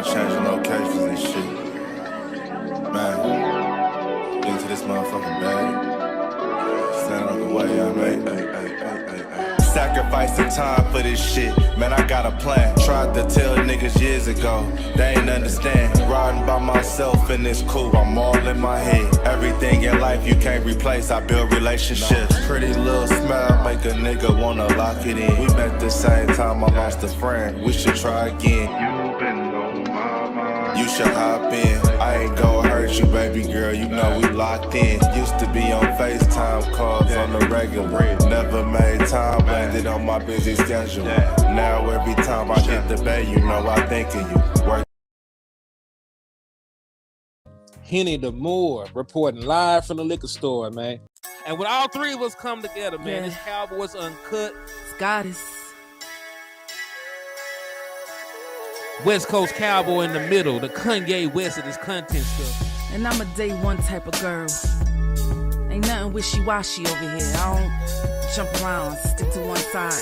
on changing locations and shit. Man, into this motherfucking bag. Stand on the way, I made. Sacrificing time for this shit, man, I got a plan. Tried to tell niggas years ago, they ain't understand. Riding by myself and it's cool, I'm all in my head. Everything in life you can't replace, I build relationships. Pretty little smile make a nigga wanna lock it in. We met the same time I lost a friend, we should try again. You been on my mind, you should hop in. I ain't gon' hurt you, baby girl, you know we locked in. Used to be on FaceTime calls on the regular. Never made time, landed on my busy schedule. Now every time I hit the bay, you know I think of you. Work. Henny the Moore reporting live from the liquor store, man. And when all three of us come together, man, it's Cowboys Uncut. Scottis. West Coast Cowboy in the middle, the Kanye West of this content stuff. And I'm a day one type of girl. Ain't nothing wishy-washy over here. I don't jump around, stick to one side.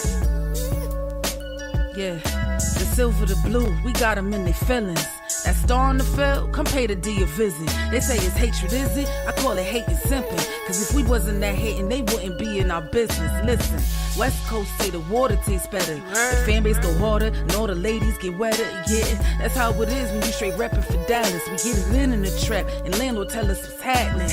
Yeah, the silver, the blue, we got them in their feelings. That star on the field, come pay the D a visit. They say it's hatred, is it? I call it hate and simping. Cause if we wasn't that hating, they wouldn't be in our business. Listen, West Coast say the water tastes better. The fan base go harder, and all the ladies get wetter. Yeah, that's how it is when you straight reppin' for Dallas. We get it in the trap, and landlord tell us what's happening.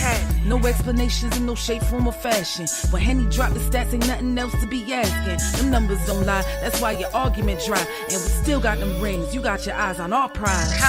No explanations in no shape, form, or fashion. When Henny drop the stats, ain't nothing else to be asking. Them numbers don't lie, that's why your argument dry. And we still got them rings, you got your eyes on our prize.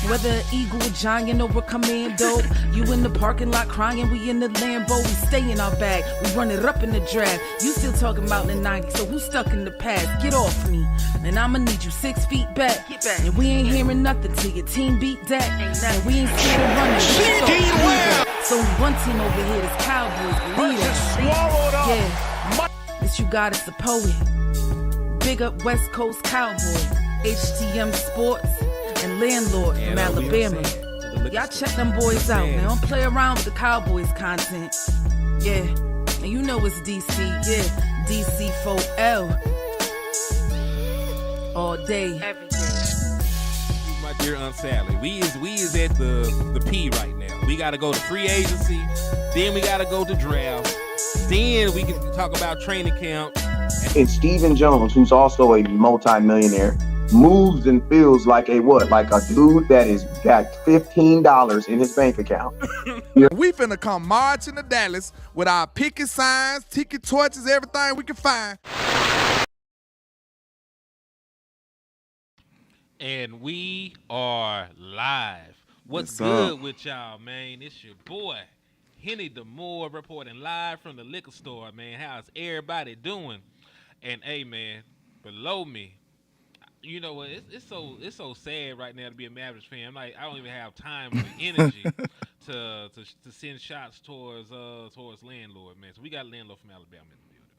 Whether an eagle, a giant, or a commando, you in the parking lot crying, we in the Lambo, we stay in our bag, we run it up in the draft. You still talking about the 90s, so who's stuck in the past? Get off me, and I'ma need you 6 feet back. And we ain't hearing nothing till your team beat that. And we ain't scared of running. So one team over here is Cowboys, leaders. Yeah, this you got is the poet. Big up West Coast Cowboys, HTM Sports, and Landlord from Alabama. Y'all check them boys out, man. Don't play around with the Cowboys content. Yeah, and you know it's DC, yeah. DC4L. All day. Every day. My dear Aunt Sally, we is at the P right now. We gotta go to free agency, then we gotta go to draft, then we can talk about training camp. And Stephen Jones, who's also a multi-millionaire, moves and feels like a what? Like a dude that is got $15 in his bank account. We finna come marching to Dallas with our picket signs, ticket torches, everything we can find. And we are live. What's good with y'all, man? It's your boy, Henny the Moore, reporting live from the liquor store, man. How's everybody doing? And hey, man, below me, you know what? It's so sad right now to be a Mavericks fan. I don't even have time or energy to send shots towards Landlord, man. So we got Landlord from Alabama in the building,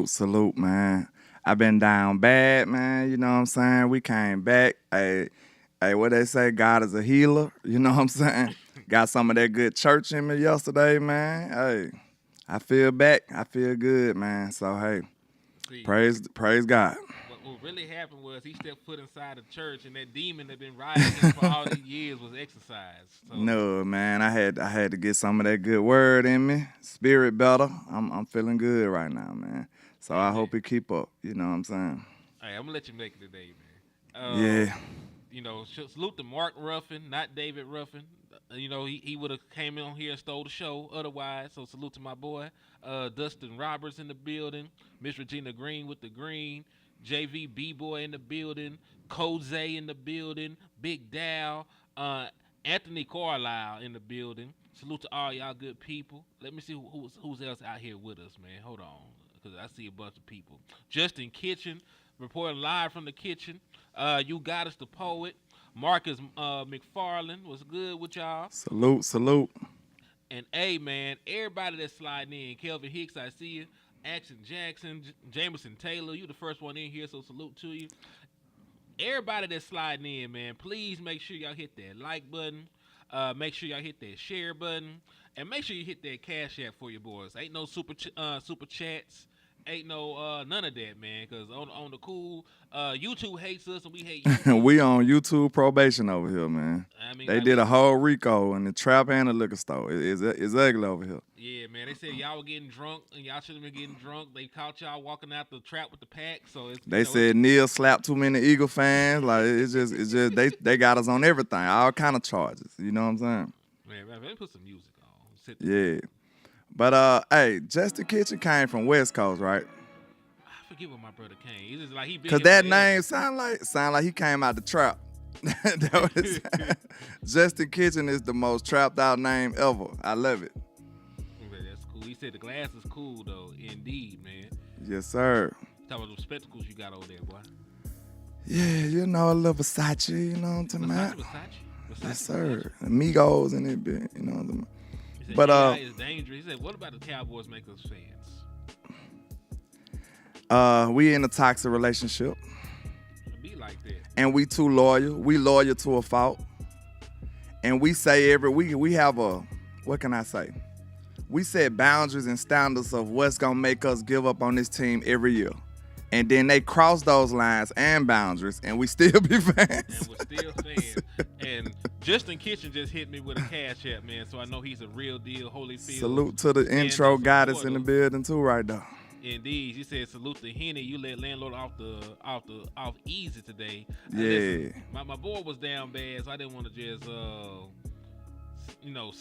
man. Salute, man. I've been down bad, man. You know what I'm saying? We came back. Hey, what they say? God is a healer. You know what I'm saying? Got some of that good church in me yesterday, man. Hey, I feel back. I feel good, man. So hey, praise God. What really happened was he stepped foot inside the church, and that demon that been riding him for all these years was exorcised. So. No, man, I had to get some of that good word in me. Spirit better. I'm feeling good right now, man. So I hope it keep up. You know what I'm saying? All right, I'm gonna let you make it today, man. Yeah. You know, salute to Mark Ruffin, not David Ruffin. You know, he would have came in here and stole the show otherwise. So salute to my boy, Dustin Roberts in the building, Miss Regina Green with the green. JV B-Boy in the building, Coze in the building, Big Dow, Anthony Carlisle in the building. Salute to all y'all good people. Let me see who's else out here with us, man. Hold on, because I see a bunch of people. Justin Kitchen, reporting live from the kitchen. You got us the poet. Marcus McFarland, what's good with y'all? Salute. And hey, man, everybody that's sliding in. Kelvin Hicks, I see you. Axon Jackson, Jameson Taylor, you the first one in here, so salute to you. Everybody that's sliding in, man, please make sure y'all hit that like button. Make sure y'all hit that share button. And make sure you hit that Cash App for your boys. Ain't no super chats. ain't no none of that, man. Cause on the cool, YouTube hates us and we hate YouTube. We on YouTube probation over here, man. I mean, They like, did a whole RICO in the trap and the liquor store. It's ugly over here. yeah, man. They said y'all were getting drunk and y'all shouldn't have been getting drunk. They caught y'all walking out the trap with the pack. So it's They said Neil slapped too many Eagle fans. Like it's just they got us on everything, all kind of charges. You know what I'm saying? man, let me put some music on. Sit Yeah. But hey, Justin Kitchen came from West Coast, right? I forget what my brother came. He's just like he been Cause here that forever. name sound like he came out the trap. That what it sound. Justin Kitchen is the most trapped out name ever. I love it. Okay, that's cool. He said the glass is cool though. Indeed, man. Yes, sir. Talk about those spectacles you got over there, boy. Yeah, you know, a little Versace, you know what I'm talking about? Versace. Yes, sir. Amigos in it, bit, you know what I'm talking He said, But, AI is dangerous. He said, what about the Cowboys make us fans? about. We in a toxic relationship, It be like that. and we too loyal. We loyal to a fault. And we say we have a, what can I say? We set boundaries and standards of what's gonna make us give up on this team every year. And then they cross those lines and boundaries, and we still be fans. And we're still fans. And Justin Kitchen just hit me with a cash app, man. So I know he's a real deal, Holyfield. Salute to the intro goddess in the building too, right there. Indeed, he said salute to Henny. You let landlord off easy today. Yeah. Listen, my boy was down bad, so I didn't want to just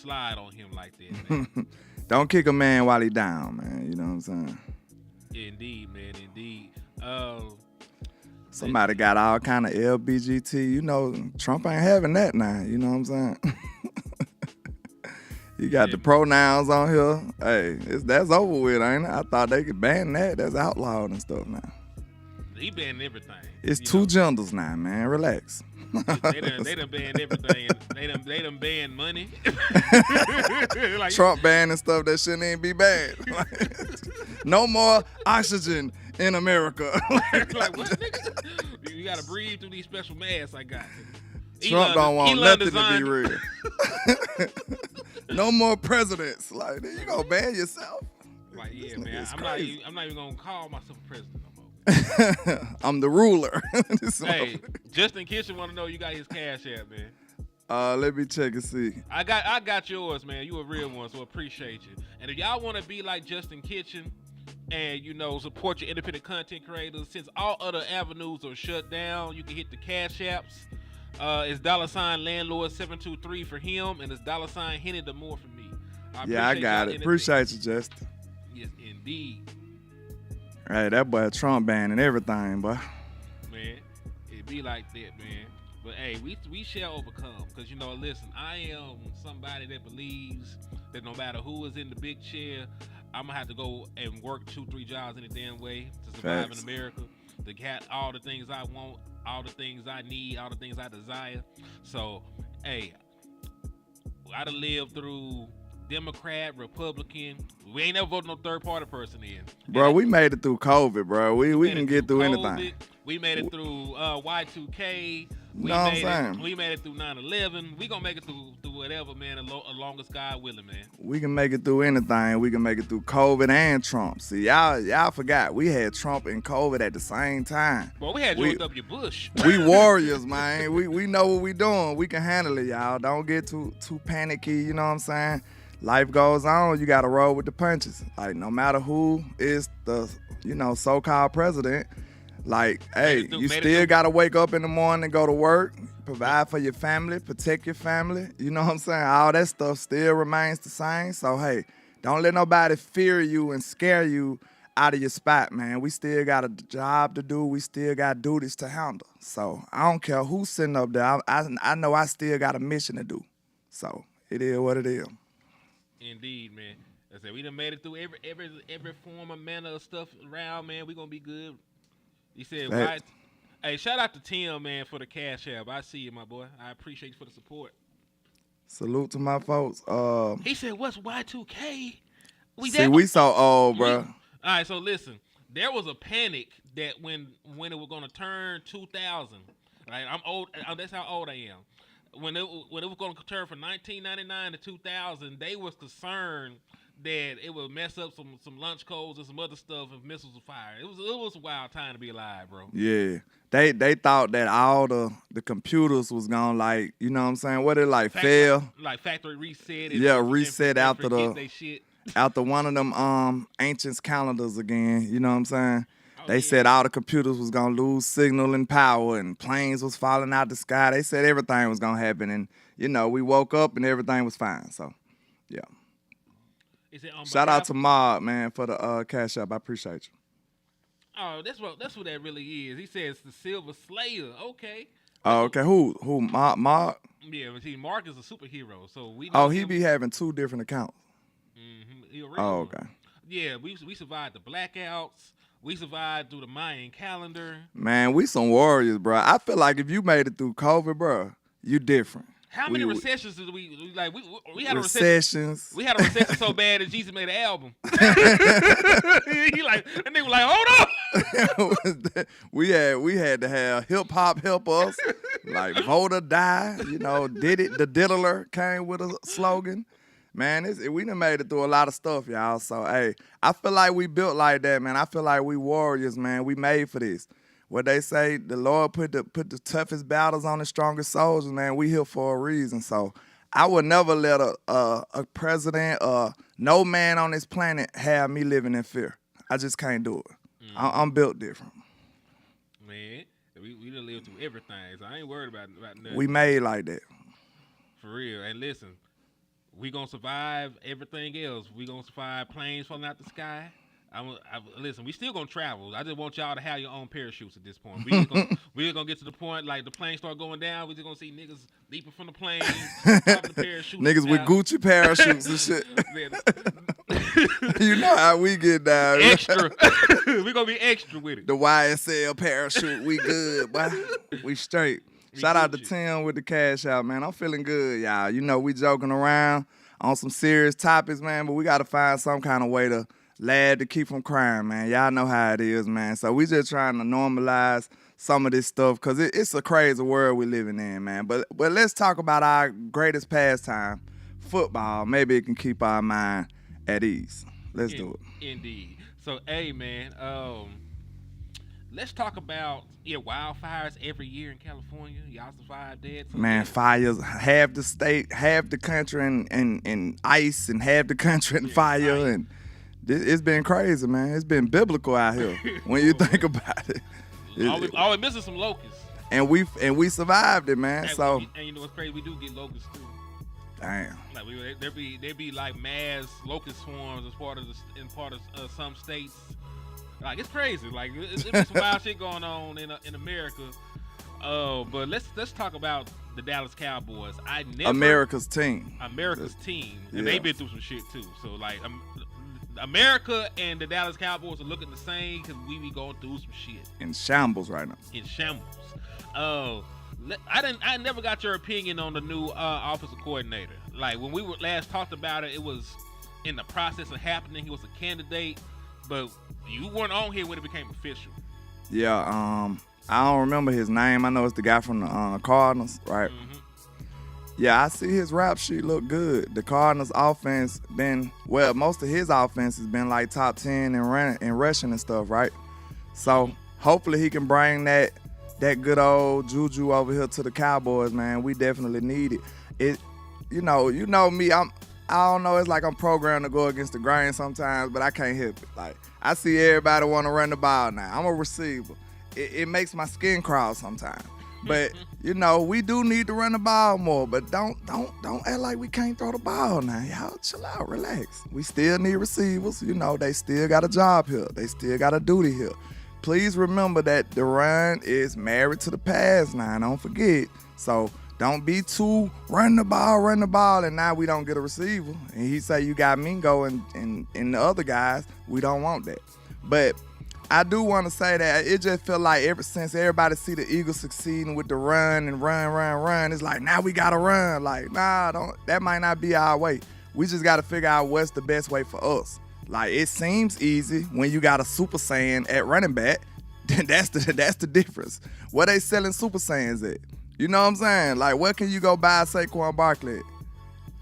slide on him like that, man. Don't kick a man while he down, man. You know what I'm saying? Indeed, man. Indeed. Somebody got all kind of LBGT. You know, Trump ain't having that now. You know what I'm saying? You got the pronouns on here. Hey, that's over with, ain't it? I thought they could ban that. That's outlawed and stuff now. He banned everything. It's two genders now, man. Relax. They done banned everything. They done banned money. Like, Trump banning stuff that shouldn't even be banned. No more oxygen in America. like what, nigga? You gotta breathe through these special masks I got. Trump don't want nothing to be real. real. No more presidents. Like, you gonna ban yourself? Like, yeah, man. It's I'm crazy. not even gonna call myself a president no more. I'm the ruler. Hey, Justin Kitchen want to know you got his cash app, man. Let me check and see. I got yours, man. You a real one, so appreciate you. And if y'all want to be like Justin Kitchen and, support your independent content creators, since all other avenues are shut down, you can hit the cash apps. It's $landlord723 for him, and it's $Henny the more for me. I got it. Appreciate you, Justin. Yes, indeed. Hey, that boy Trump banning everything, boy. Man, it be like that, man. But hey, we shall overcome. Because listen, I am somebody that believes that no matter who is in the big chair, I'm gonna have to go and work 2-3 jobs any damn way to survive Facts. in America. To get all the things I want, all the things I need, all the things I desire. So, hey, I done lived through Democrat, Republican. We ain't never voted no third party person in. Bro, we made it through COVID, bro. We can get through COVID. anything. We made it through Y2K. Know what I'm saying? We made it through 9/11. We gonna make it through whatever, man. As long as God willing, man. We can make it through anything. We can make it through COVID and Trump. See, y'all forgot we had Trump and COVID at the same time. Well, we had George W. Bush. We warriors, man. We know what we doing. We can handle it, y'all. Don't get too panicky. You know what I'm saying? Life goes on. You gotta roll with the punches. Like, no matter who is the so-called president. Like, hey, you still got to wake up in the morning, go to work, provide for your family, protect your family. You know what I'm saying? All that stuff still remains the same. So, hey, don't let nobody fear you and scare you out of your spot, man. We still got a job to do. We still got duties to handle. So, I don't care who's sitting up there. I know I still got a mission to do. So, it is what it is. Indeed, man. I said we done made it through every form of manner of stuff around, man. We gonna be good. He said, Facts. hey, shout out to Tim, man, for the cash app. I see you, my boy. I appreciate you for the support. Salute to my folks. He said, what's Y2K? We so old, bro. All right, so listen. There was a panic that when it was going to turn 2000, right? I'm old. That's how old I am. When it was going to turn from 1999 to 2000, they was concerned that it would mess up some lunch codes and some other stuff if missiles were fired. It was a wild time to be alive, bro. Yeah. They thought that all the computers was gonna like, you know what I'm saying? What it like fail? Like factory reset. Yeah, reset after they shit. after one of them ancient calendars again, you know what I'm saying? Oh, They said all the computers was gonna lose signal and power and planes was falling out the sky. They said everything was gonna happen and you know, we woke up and everything was fine. So yeah. Shout out to Mob, man, for the cash up. I appreciate you. Oh, that's what that really is. He says the Silver Slayer. Okay. Oh, okay. Who? Mob? Yeah, but see, Mark is a superhero, so we. Oh, he be having 2 different accounts. Mm-hmm. Oh, okay. Yeah, we survived the blackouts. We survived through the Mayan calendar. Man, we some warriors, bro. I feel like if you made it through COVID, bro, you different. How many recessions did we like? We had recessions. We had a recession so bad that Jesus made an album. He like that nigga was like, hold up. we had to have hip hop help us, like vote or die. You know, did it? The diddler came with a slogan. Man, we done made it through a lot of stuff, y'all. So hey, I feel like we built like that, man. I feel like we warriors, man. We made for this. What they say, the Lord put the toughest battles on the strongest soldiers, man. We here for a reason. So I would never let a president or no man on this planet have me living in fear. I just can't do it. I'm built different. Man, we done lived through everything, so I ain't worried about nothing. We made like that. For real. And listen, we gonna survive everything else. We gonna survive planes falling out the sky. Listen, we still gonna travel. I just want y'all to have your own parachutes at this point. We just gonna get to the point like the plane start going down. We just gonna see niggas leaping from the plane, popping the parachutes. Niggas with Gucci parachutes and shit. You know how we get down. Extra. We gonna be extra with it. The YSL parachute, we good, boy. We straight. Shout out to Tim with the cash out, man. I'm feeling good, y'all. You know we joking around on some serious topics, man, but we gotta find some kind of way to laugh to keep from crying, man. Y'all know how it is, man. So we just trying to normalize some of this stuff because it's a crazy world we living in, man. But let's talk about our greatest pastime, football. Maybe it can keep our mind at ease. Let's do it. Indeed. So, hey, man, let's talk about wildfires every year in California. Y'all survived that. Man, fires, half the state, half the country in ice and half the country in fire. Ice. And it's been crazy, man. It's been biblical out here when you think about it. All we missing some locusts. And we survived it, man. And you know what's crazy? We do get locusts too. Damn. Like there be like mass locust swarms as part of some states. Like it's crazy. Like it's some wild shit going on in America. But let's talk about the Dallas Cowboys. America's team. And they've been through some shit too. So like America and the Dallas Cowboys are looking the same because we be going through some shit. In shambles right now. In shambles. I never got your opinion on the new offensive coordinator. Like when we last talked about it, it was in the process of happening. He was a candidate, but you weren't on here when it became official. Yeah, I don't remember his name. I know it's the guy from the Cardinals, right? Mm-hmm. Yeah, I see his rap sheet look good. The Cardinals offense most of his offense has been like top 10 in rushing and stuff, right? So hopefully he can bring that good old juju over here to the Cowboys, man. We definitely need it. You know me, I don't know, it's like I'm programmed to go against the grain sometimes, but I can't help it. Like I see everybody want to run the ball now. I'm a receiver. It makes my skin crawl sometimes. But we do need to run the ball more. But don't act like we can't throw the ball now. Y'all chill out, relax. We still need receivers. They still got a job here. They still got a duty here. Please remember that the run is married to the pass now. Don't forget. So don't be too run the ball, and now we don't get a receiver. And he say you got Mingo and the other guys. We don't want that. But I do want to say that it just felt like ever since everybody see the Eagles succeeding with the run and run, it's like now we got to run. Like, nah, that might not be our way. We just got to figure out what's the best way for us. Like, it seems easy when you got a Super Saiyan at running back. That's the difference. What they selling Super Saiyans at? You know what I'm saying? Like, where can you go buy Saquon Barkley at?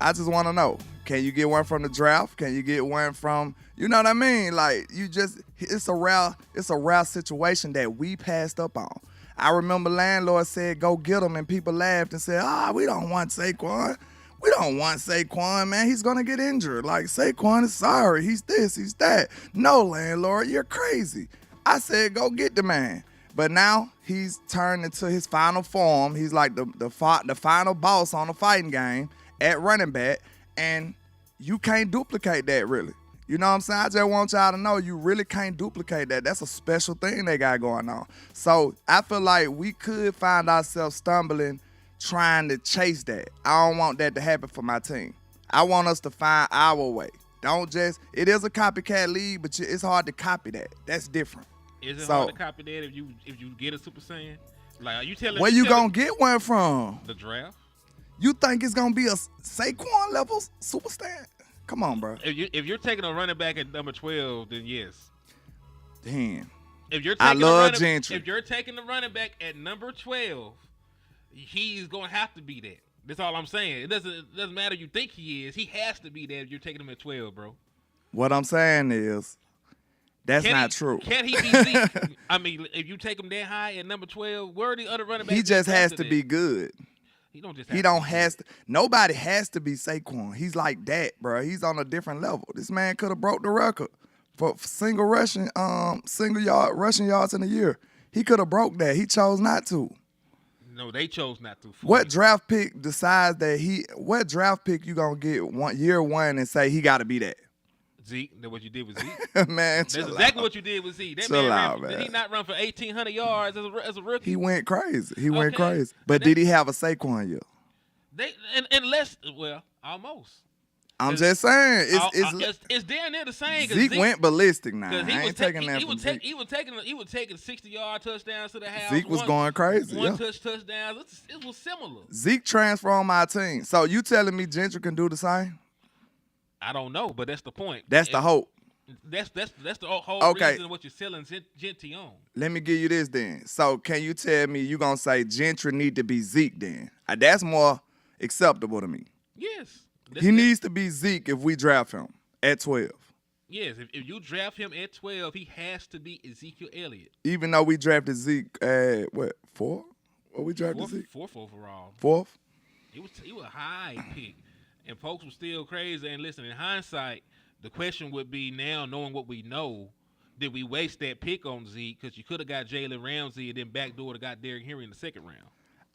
I just want to know. Can you get one from the draft? Can you get one from, you know what I mean? Like, it's a rare situation that we passed up on. I remember landlord said, go get him, and people laughed and said, we don't want Saquon. We don't want Saquon, man. He's going to get injured. Like, Saquon is sorry. He's this, he's that. No, landlord, you're crazy. I said, go get the man. But now he's turned into his final form. He's like the final boss on the fighting game at running back, and you can't duplicate that, really. You know what I'm saying? I just want y'all to know you really can't duplicate that. That's a special thing they got going on. So I feel like we could find ourselves stumbling trying to chase that. I don't want that to happen for my team. I want us to find our way. It is a copycat league, but it's hard to copy that. That's different. Is it hard to copy that if you get a Super Saiyan? Like, are you telling where you gonna get one from? The draft. You think it's gonna be a Saquon level Super Saiyan? Come on, bro. If you're taking a running back at number 12, then yes. Damn. If you're taking the running back at number 12, he's gonna have to be that. That's all I'm saying. It doesn't matter if you think he is. He has to be that if you're taking him at 12, bro. What I'm saying is, that's not true. Can he be Zeke? I mean, if you take him that high at number 12, where are the other running backs? He just has to be good. He don't just. Nobody has to be Saquon. He's like that, bro. He's on a different level. This man could have broke the record for single rushing yards in a year. He could have broke that. He chose not to. No, they chose not to. What draft pick decides that what draft pick you gonna get year one and say he got to be that? Zeke, that's what you did with Zeke. Man, that's exactly what you did with Zeke. That man did he not run for 1,800 yards as a rookie? He went crazy. Went crazy. But did he have a Saquon year? Almost. I'm just saying, it's damn near the same. Zeke went ballistic now. I ain't taking that from Zeke. He was taking 60-yard touchdowns to the house. Zeke was going crazy. Touchdowns. It was similar. Zeke transformed my team. So you telling me Gentry can do the same? I don't know, but that's the point. That's the hope. That's the whole reason what you're selling Gentry on. Let me give you this then. So can you tell me you gonna say Gentry need to be Zeke then? That's more acceptable to me. Yes. He needs to be Zeke if we draft him at 12. Yes, if you draft him at 12, he has to be Ezekiel Elliott. Even though we drafted Zeke at, 4? What we drafted Zeke? Fourth overall. Fourth? He was a high pick. And folks were still crazy. And listen, in hindsight, the question would be now, knowing what we know, did we waste that pick on Zeke? Because you could have got Jalen Ramsey and then backdoor to got Derrick Henry in the second round.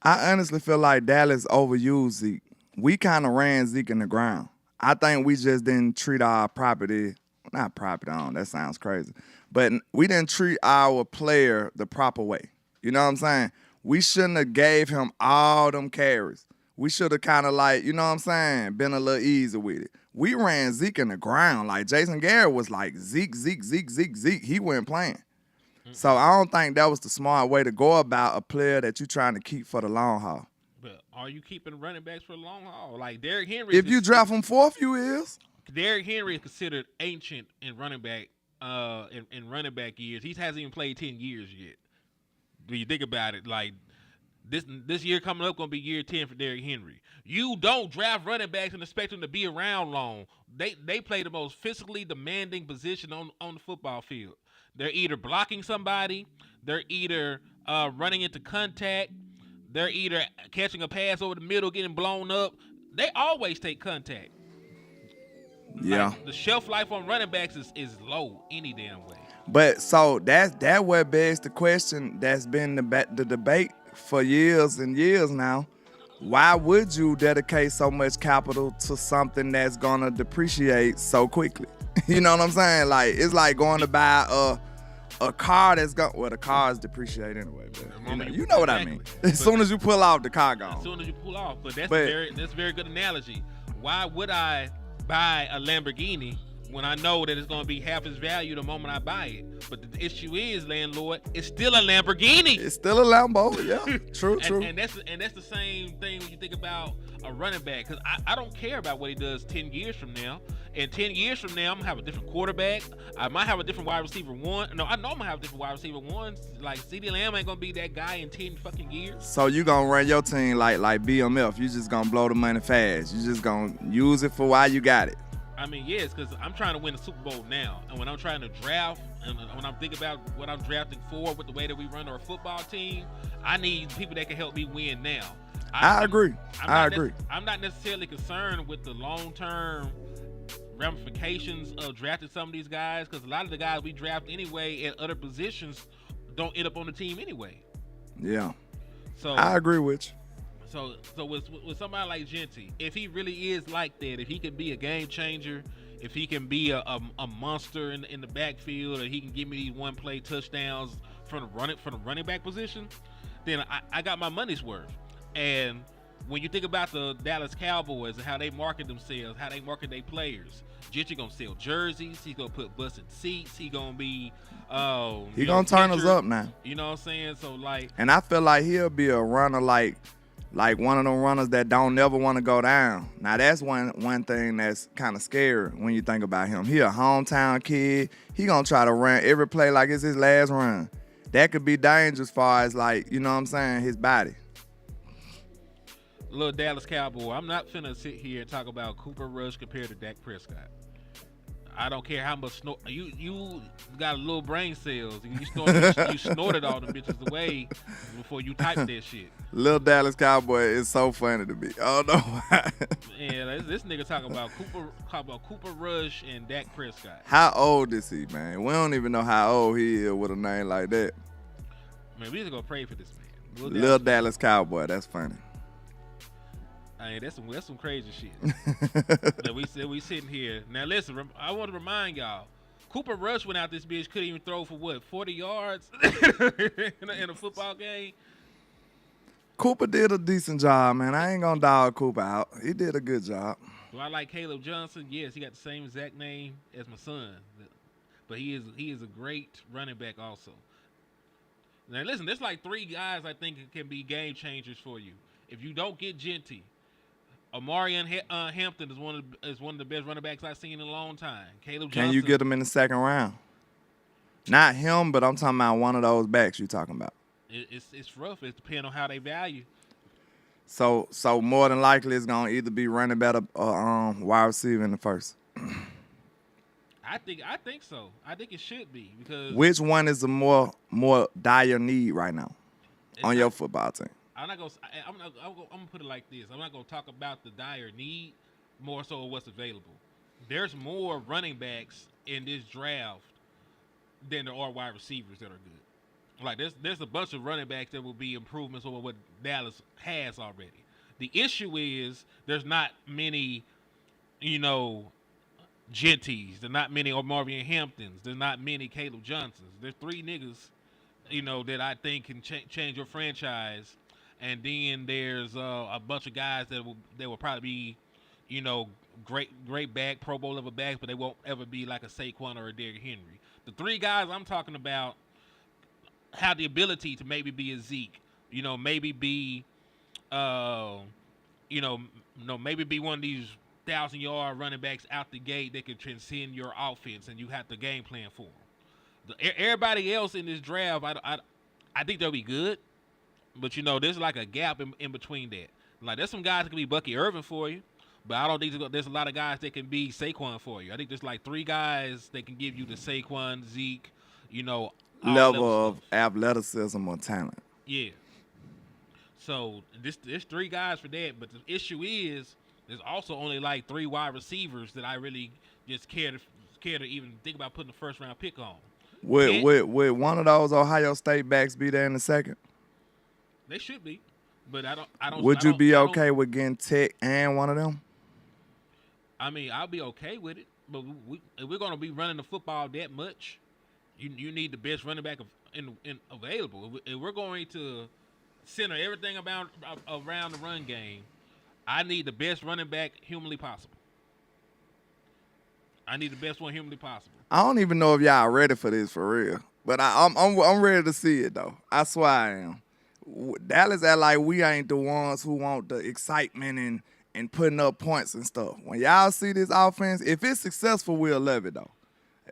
I honestly feel like Dallas overused Zeke. We kind of ran Zeke in the ground. I think we just didn't treat our property, not property on, that sounds crazy, but we didn't treat our player the proper way. You know what I'm saying? We shouldn't have gave him all them carries. We should have kind of like, you know what I'm saying, been a little easy with it. We ran Zeke in the ground. Like Jason Garrett was like Zeke. He wasn't playing. Mm-hmm. So I don't think that was the smart way to go about a player that you're trying to keep for the long haul. But are you keeping running backs for the long haul? Like Derrick Henry. If you draft him fourth, you is. Derrick Henry is considered ancient in running back in running back years. He hasn't even played 10 years yet. Do you think about it? Like this year coming up gonna be year 10 for Derrick Henry. You don't draft running backs and expect them to be around long. They play the most physically demanding position on the football field. They're either blocking somebody, they're either running into contact, they're either catching a pass over the middle, getting blown up. They always take contact. Yeah. Like, the shelf life on running backs is low any damn way. But so that what begs the question that's been the debate for years and years now. Why would you dedicate so much capital to something that's gonna depreciate so quickly? You know what I'm saying? Like it's like going to buy a car that's going. Well, the car is depreciated anyway, but you know what I mean. As soon as you pull off, the car gone. As soon as you pull off, that's a very good analogy. Why would I buy a Lamborghini when I know that it's going to be half its value the moment I buy it? But the issue is, landlord, it's still a Lamborghini. It's still a Lambo, yeah. True. And that's the same thing when you think about a running back. Because I don't care about what he does 10 years from now. In 10 years from now, I'm gonna have a different quarterback. I might have a different wide receiver one. No, I know I'm gonna have a different wide receiver one. Like CeeDee Lamb ain't gonna be that guy in 10 fucking years. So you gonna run your team like BMF. You just gonna blow the money fast. You just gonna use it for while you got it. I mean, yes, because I'm trying to win a Super Bowl now. And when I'm trying to draft, and when I'm thinking about what I'm drafting for with the way that we run our football team, I need people that can help me win now. I agree. I agree. I'm not necessarily concerned with the long-term ramifications of drafting some of these guys, because a lot of the guys we draft anyway at other positions don't end up on the team anyway. Yeah. So I agree with you. So with somebody like Genty, if he really is like that, if he can be a game changer, if he can be a monster in the backfield, or he can give me these one-play touchdowns from the running back position, then I got my money's worth. And when you think about the Dallas Cowboys and how they market themselves, how they market their players, Genty gonna sell jerseys. He's gonna put busted seats. He gonna be he gonna turn us up now. You know what I'm saying? So like, and I feel like he'll be a runner like one of them runners that don't never want to go down. Now that's one thing that's kind of scary when you think about him. He a hometown kid. He gonna try to run every play like it's his last run. That could be dangerous as far as like, you know what I'm saying, his body. Little Dallas Cowboy, I'm not finna sit here and talk about Cooper Rush compared to Dak Prescott. I don't care how much you got little brain cells. You snorted all the bitches away before you typed that shit. Little Dallas Cowboy is so funny to me. I don't know why. Yeah, this nigga talking about Cooper Rush and Dak Prescott. How old is he, man? We don't even know how old he is with a name like that. Man, we just gonna pray for this man. Little Dallas Cowboy, that's funny. I mean, that's some crazy shit. That we sitting here. Now listen, I want to remind y'all, Cooper Rush went out this bitch, couldn't even throw for what, 40 yards in a football game. Cooper did a decent job, man. I ain't gonna dog Cooper out. He did a good job. Do I like Caleb Johnson? Yes, he got the same exact name as my son, but he is a great running back also. Now listen, there's like 3 guys I think can be game changers for you. If you don't get Genty, Omarion Hampton is one of the best running backs I've seen in a long time. Caleb Johnson. Can you get him in the second round? Not him, but I'm talking about one of those backs you talking about. It's rough. It depends on how they value. So more than likely it's gonna either be running back or wide receiver in the first. I think so. I think it should be, because which one is the more dire need right now on your football team? I'm gonna put it like this. I'm not gonna talk about the dire need, more so what's available. There's more running backs in this draft than there are wide receivers that are good. Like there's a bunch of running backs that will be improvements over what Dallas has already. The issue is there's not many, Genties. There's not many Omarion Hamptons. There's not many Caleb Johnsons. There's 3 niggas, that I think can change your franchise. And then there's a bunch of guys that will probably be, great back, Pro Bowl level backs, but they won't ever be like a Saquon or a Derrick Henry. The 3 guys I'm talking about have the ability to maybe be a Zeke, maybe be, maybe be one of these 1,000-yard running backs out the gate that can transcend your offense, and you have to game plan for them. Everybody else in this draft, I think they'll be good. But, there's like a gap in between that. Like, there's some guys that can be Bucky Irvin for you, but I don't think there's a lot of guys that can be Saquon for you. I think there's like 3 guys that can give you the Saquon, Zeke, level of athleticism or talent. Yeah. So, there's 3 guys for that, but the issue is there's also only like 3 wide receivers that I really just care to even think about putting the first-round pick on. Would one of those Ohio State backs be there in the second? They should be, but I don't. Would you be okay with getting Tech and one of them? I mean, I'll be okay with it, but if we're gonna be running the football that much, you need the best running back available. If we're going to center everything around the run game, I need the best running back humanly possible. I need the best one humanly possible. I don't even know if y'all ready for this for real, but I'm ready to see it though. I swear I am. Dallas act like we ain't the ones who want the excitement and putting up points and stuff. When y'all see this offense, if it's successful, we'll love it though.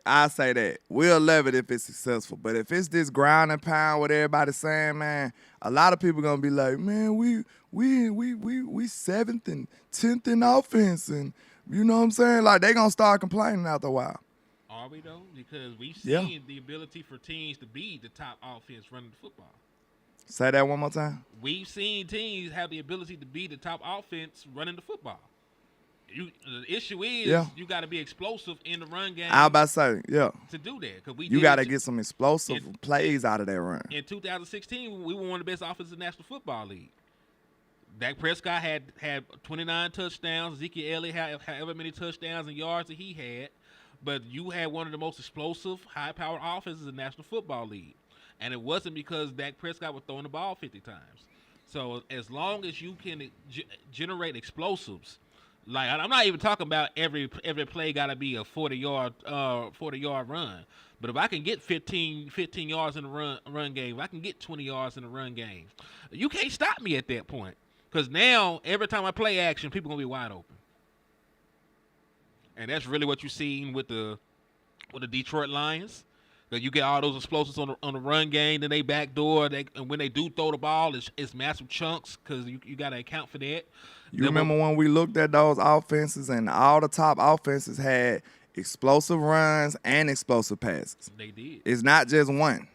I say that. We'll love it if it's successful. But if it's this ground and pound, what everybody's saying, man, a lot of people gonna be like, man, we 7th and 10th in offense, and you know what I'm saying? Like they gonna start complaining after a while. Are we though? Because we've seen the ability for teams to be the top offense running the football. Say that one more time. We've seen teams have the ability to be the top offense running the football. The issue is you got to be explosive in the run game. I was about to say, to do that, because you got to get some explosive plays out of that run. In 2016, we were one of the best offenses in the National Football League. Dak Prescott had 29 touchdowns. Ezekiel Elliott had however many touchdowns and yards that he had. But you had one of the most explosive, high-powered offenses in the National Football League. And it wasn't because Dak Prescott was throwing the ball 50 times. So as long as you can generate explosives, like I'm not even talking about every play got to be a 40-yard run. But if I can get 15 yards in the run game, if I can get 20 yards in the run game, you can't stop me at that point. Because now every time I play action, people gonna be wide open. And that's really what you're seeing with the Detroit Lions. That you get all those explosives on the run game, then they backdoor. And when they do throw the ball, it's massive chunks because you got to account for that. You remember when we looked at those offenses and all the top offenses had explosive runs and explosive passes. They did. It's not just one.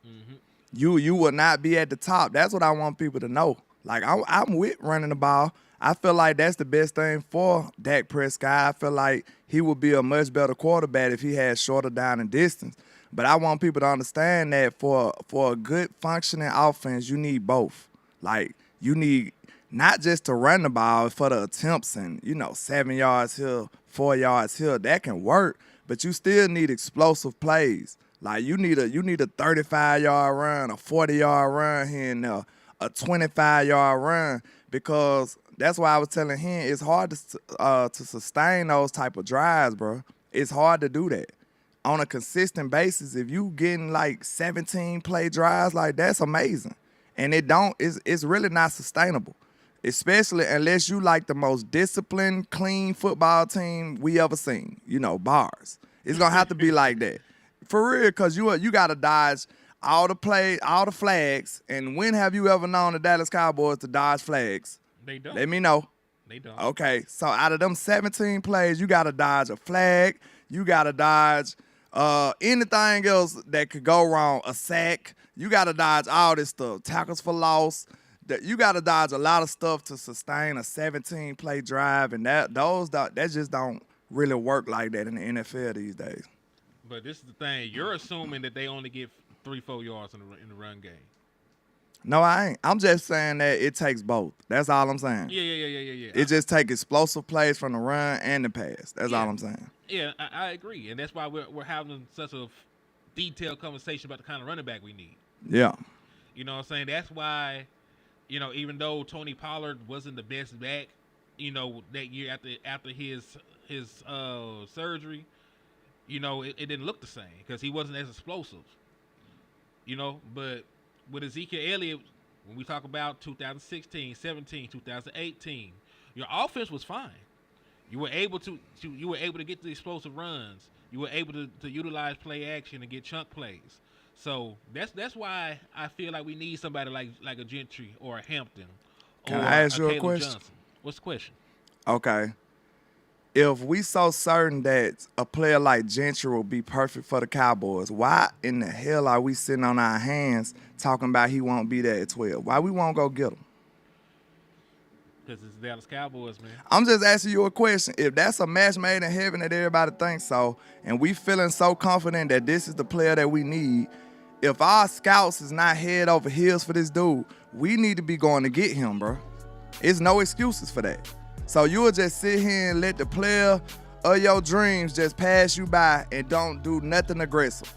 Mm-hmm. You will not be at the top. That's what I want people to know. Like, I'm with running the ball. I feel like that's the best thing for Dak Prescott. I feel like he would be a much better quarterback if he had shorter down and distance. But I want people to understand that for a good functioning offense, you need both. Like, you need not just to run the ball for the attempts and, 7 yards here, 4 yards here. That can work, but you still need explosive plays. Like, you need a 35-yard run, a 40-yard run here and there, a 25-yard run, because that's why I was telling him it's hard to sustain those type of drives, bro. It's hard to do that on a consistent basis. If you getting like 17 play drives, like that's amazing, and it's really not sustainable, especially unless you like the most disciplined, clean football team we ever seen. Bars. It's gonna have to be like that for real, cause you gotta dodge all the flags. And when have you ever known the Dallas Cowboys to dodge flags? They don't. Let me know. They don't. Okay, so out of them 17 plays, you got to dodge a flag. You got to dodge anything else that could go wrong, a sack. You got to dodge all this stuff, tackles for loss. You got to dodge a lot of stuff to sustain a 17-play drive, and that just don't really work like that in the NFL these days. But this is the thing. You're assuming that they only get 3-4 yards in the run game. No, I ain't. I'm just saying that it takes both. That's all I'm saying. Yeah. It just takes explosive plays from the run and the pass. That's all I'm saying. Yeah, I agree. And that's why we're having such a detailed conversation about the kind of running back we need. Yeah. You know what I'm saying? That's why, even though Tony Pollard wasn't the best back, that year after his surgery, it didn't look the same because he wasn't as explosive. But with Ezekiel Elliott, when we talk about 2016, 17, 2018, your offense was fine. You were able to get the explosive runs. You were able to utilize play action and get chunk plays. So that's why I feel like we need somebody like a Gentry or a Hampton. Can I ask you a Caleb question? Johnson. What's the question? Okay. If we so certain that a player like Gentry will be perfect for the Cowboys, why in the hell are we sitting on our hands talking about he won't be there at 12? Why we won't go get him? Because it's the Dallas Cowboys, man. I'm just asking you a question. If that's a match made in heaven that everybody thinks so, and we feeling so confident that this is the player that we need, if our scouts is not head over heels for this dude, we need to be going to get him, bro. There's no excuses for that. So you will just sit here and let the player of your dreams just pass you by and don't do nothing aggressive.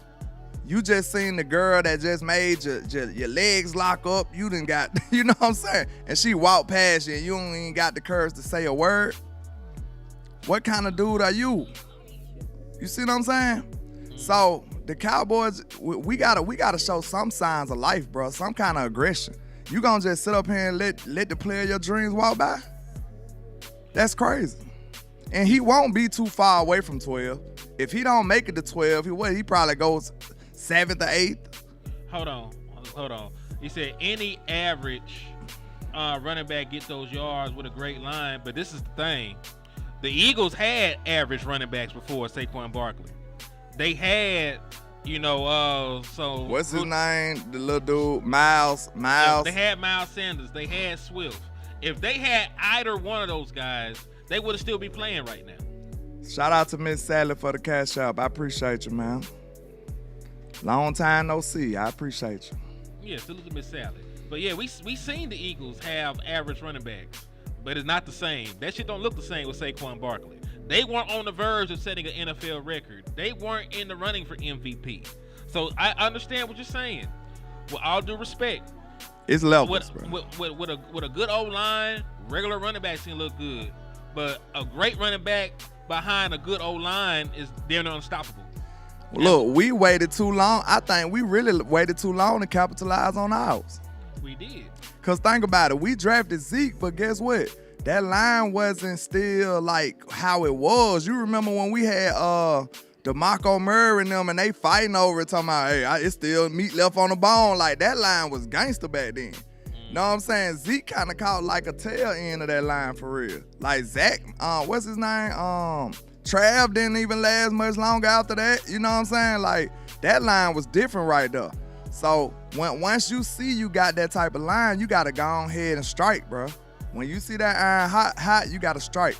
You just seen the girl that just made your legs lock up. You done got, you know what I'm saying? And she walked past you and you don't even got the courage to say a word. What kind of dude are you? You see what I'm saying? So the Cowboys, we gotta show some signs of life, bro. Some kind of aggression. You gonna just sit up here and let the player of your dreams walk by? That's crazy. And he won't be too far away from 12. If he don't make it to 12, he probably goes 7th or 8th. Hold on. He said any average running back get those yards with a great line, but this is the thing. The Eagles had average running backs before Saquon Barkley. They had, so... What's his name? The little dude, Miles. They had Miles Sanders. They had Swift. If they had either one of those guys, they would have still be playing right now. Shout out to Miss Sally for the cash app. I appreciate you, man. Long time no see. I appreciate you. Yeah, salute to Miss Sally. But yeah, we seen the Eagles have average running backs, but it's not the same. That shit don't look the same with Saquon Barkley. They weren't on the verge of setting an NFL record. They weren't in the running for MVP. So I understand what you're saying. With all due respect, it's levels, bro. With a good old line, regular running backs can look good, but a great running back behind a good old line they're not unstoppable. Look, we waited too long. I think we really waited too long to capitalize on ours. We did. Because think about it. We drafted Zeke, but guess what? That line wasn't still like how it was. You remember when we had DeMarco Murray and them and they fighting over it talking about, hey, it's still meat left on the bone. Like, that line was gangster back then. Know what I'm saying? Zeke kind of caught like a tail end of that line for real. Like Zach, what's his name? Trav didn't even last much longer after that. You know what I'm saying? Like, that line was different right there. So once you see you got that type of line, you got to go ahead and strike, bro. When you see that iron hot, you got to strike.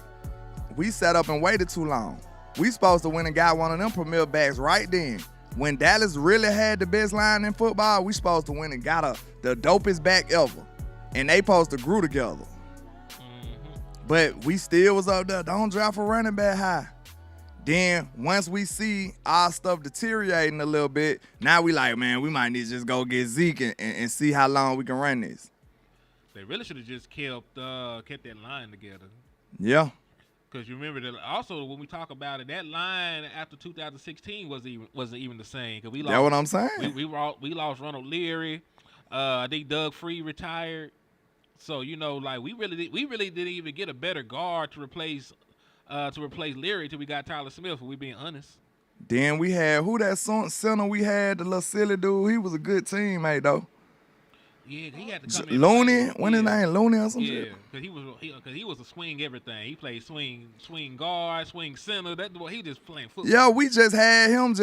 We sat up and waited too long. We supposed to win and got one of them premier backs right then. When Dallas really had the best line in football, we supposed to win and got the dopest back ever. And they supposed to grew together. Mm-hmm. But we still was up there. Don't draft a running back high. Then once we see our stuff deteriorating a little bit, now we like, man, we might need to just go get Zeke and see how long we can run this. They really should have just kept that line together. Yeah. Because you remember that also when we talk about it, that line after 2016 wasn't even the same. Cause we lost, that's what I'm saying. We lost Ronald Leary. I think Doug Free retired. So like we really didn't even get a better guard to replace Leary till we got Tyler Smith. If we being honest. Then we had that center we had, the little silly dude. He was a good teammate though. Yeah, he had to come in. Looney, when his name Looney or something. Yeah, because he was a swing everything. He played swing guard, swing center. That's what he just playing football. Yeah, we just had him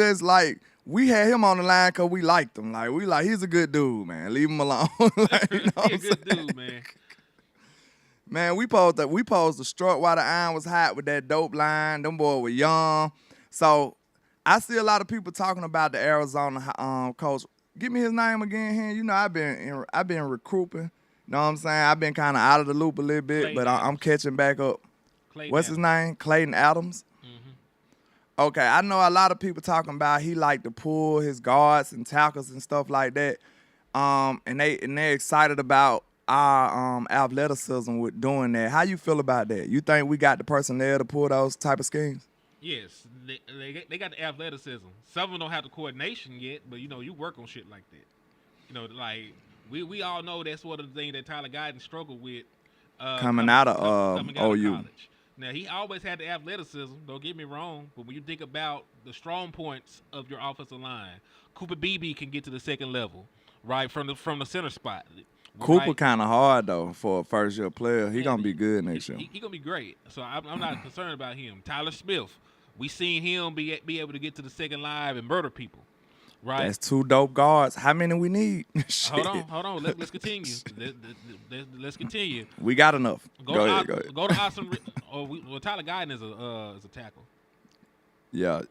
we had him on the line because we liked him. Like he's a good dude, man. Leave him alone. Like, you know he a good dude, man. Man, we posed to struck while the iron was hot with that dope line. Them boys were young. So I see a lot of people talking about the Arizona coach. Give me his name again here. I've been recruiting. Know what I'm saying? I've been kind of out of the loop a little bit, Clayton but I'm catching back up. What's his name? Clayton Adams. Mm-hmm. Okay, I know a lot of people talking about he like to pull his guards and tackles and stuff like that. And they're excited about our athleticism with doing that. How you feel about that? You think we got the personnel to pull those type of schemes? Yes, they got the athleticism. Some of them don't have the coordination yet, but you work on shit like that. Like we all know that's one of the things that Tyler Guyton struggled with coming out of OU. College. Now he always had the athleticism. Don't get me wrong, but when you think about the strong points of your offensive line, Cooper Beebe can get to the second level, right from the center spot. Cooper kind of hard though for a first year player. He gonna be good next year. He gonna be great. So I'm not concerned about him. Tyler Smith, we seen him be able to get to the second line and murder people, right? That's two dope guards. How many we need? Hold on. Let's continue. Let's continue. We got enough. Go ahead. Go to Awesome. Tyler Guyton is a tackle. Yeah.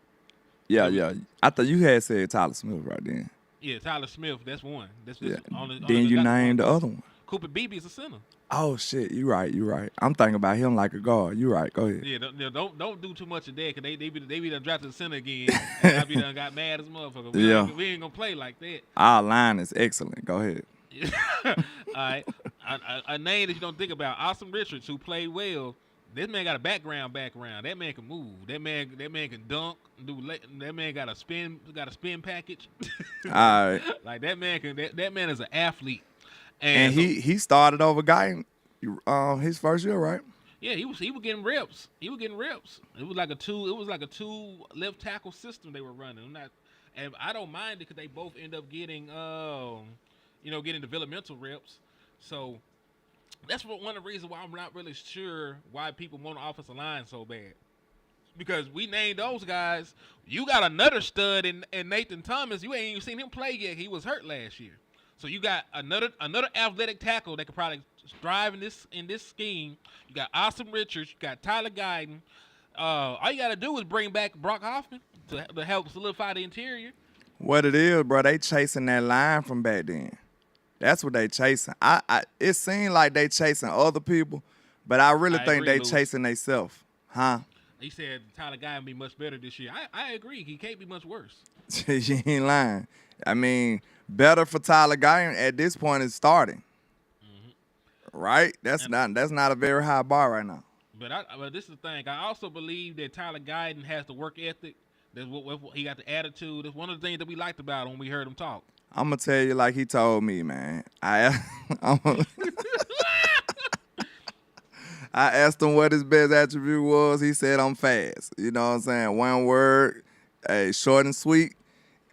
I thought you had said Tyler Smith right then. Yeah, Tyler Smith. That's one. Then you named the other one. Cooper Beebe is a center. Oh shit, you right. I'm thinking about him like a guard. You right. Go ahead. Yeah, don't do too much of that because they be done drafted the center again. And I be done got mad as a motherfucker. We ain't gonna play like that. Our line is excellent. Go ahead. All right, a name that you don't think about, Awesome Richards, who played well. This man got a background. That man can move. That man can dunk. That man got a spin package. All right. Like that man man is an athlete. And he started over Guy his first year, right? Yeah, he was getting reps. He was getting reps. It was like a two left tackle system they were running. And I don't mind it because they both end up getting getting developmental reps. So that's one of the reasons why I'm not really sure why people want an offensive line so bad. Because we named those guys. You got another stud in Nathan Thomas. You ain't even seen him play yet. He was hurt last year. So you got another athletic tackle that could probably thrive in this scheme. You got Austin Richards. You got Tyler Guyton. All you got to do is bring back Brock Hoffman to help solidify the interior. What it is, bro, they chasing that line from back then. That's what they chasing. It seemed like they chasing other people, but I really think agree, they Louis. chasing themselves. Huh? He said Tyler Guyton be much better this year. I agree. He can't be much worse. You ain't lying. I mean, better for Tyler Guyton at this point is starting. Right? That's not a very high bar right now. But this is the thing. I also believe that Tyler Guyton has the work ethic. That's what he got the attitude. That's one of the things that we liked about him when we heard him talk. I'm gonna tell you like he told me, man. I asked him what his best attribute was. He said, I'm fast. You know what I'm saying? One word, short and sweet,